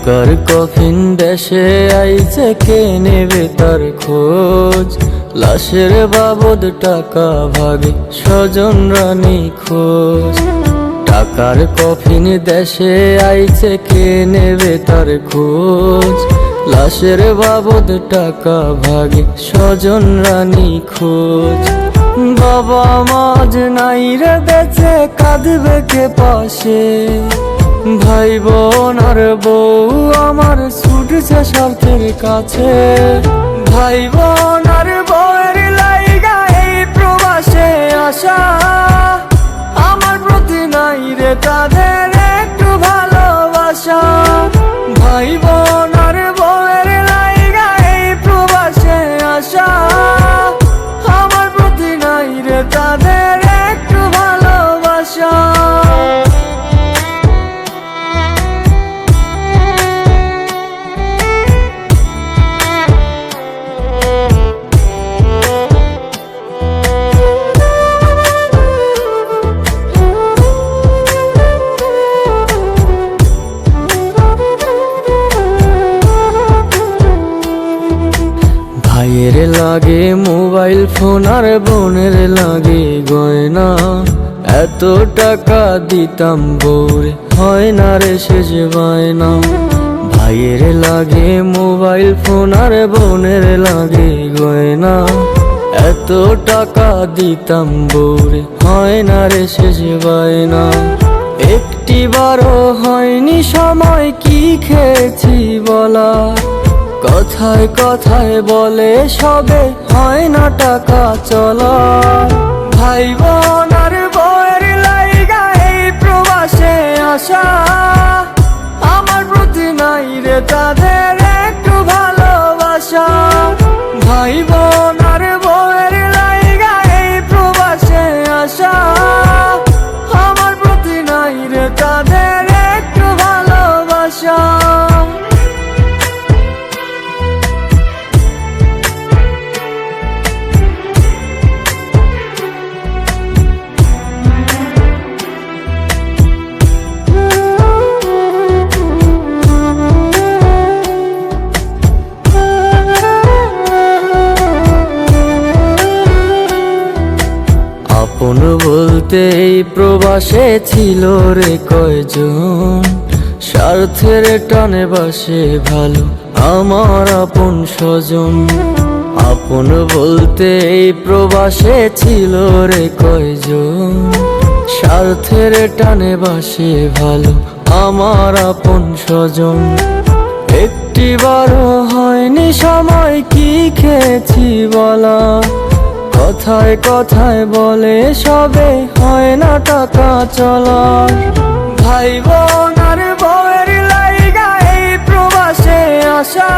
টাকার কফিন দেশে আইছে, কে নেবে তার খোঁজ? লাশের বাবদ টাকা ভাগে স্বজনরা নিখোঁজ। টাকার কফিন দেশে আইছে, কে নেবে তার খোঁজ? লাশের বাবদ টাকা ভাগে স্বজনরা নিখোঁজ। বাবা মাঝ নাই রে বেঁচে, কাঁদবে কে পাশে? ভাই বোন আর বউ আমার ছুটছে স্বার্থের কাছে। ভাই বোন আর বউয়ের লাইগা এই প্রবাসে আসা, আমার প্রতি নাই রে তাদের একটু ভালোবাসা। ভাই বোন আর বউয়ের লাইগা এই প্রবাসে আসা, আমার প্রতি নাই রে তাদের একটু ভালোবাসা। ভাইয়ের লাগে মোবাইল ফোন আর বোনের লাগে গয়না, এত টাকা দিতাম বউরে হয় না রে শেষ বায়না। ভাইয়ের লাগে মোবাইল ফোন আর বোনের লাগে গয়না, এত টাকা দিতাম বউরে হয় না রে শেষ বায়না। একটি বারও হয়নি সময় কি খেয়েছি বলা, কথায় কথায় বলে সবে হয় না টাকা চলা। ভাই বোন আর বউয়ের লাইগা এই প্রবাসে আসা, আমার প্রতি নাই রে তাদের একটু ভালোবাসা। ভাই বোন আর বউয়ের লাইগা এই প্রবাসে আসা, আমার প্রতি নাই রে তাদের একটু ভালোবাসা। আপন বলতে এই প্রবাসে ছিল রে কয়জন, স্বার্থের টানে বাসে ভালো আমার আপন স্বজন। আপন বলতে এই প্রবাসে ছিল রে কয়জন, স্বার্থের টানে বাসে ভালো আমার আপন স্বজন। একটি বারও হয়নি সময় কি খেয়েছি বলা, কথায় কথায় বলে সবে হয় না টাকা চলা। ভাই বোন আর বউয়ের লাইগা এই প্রবাসে আসা,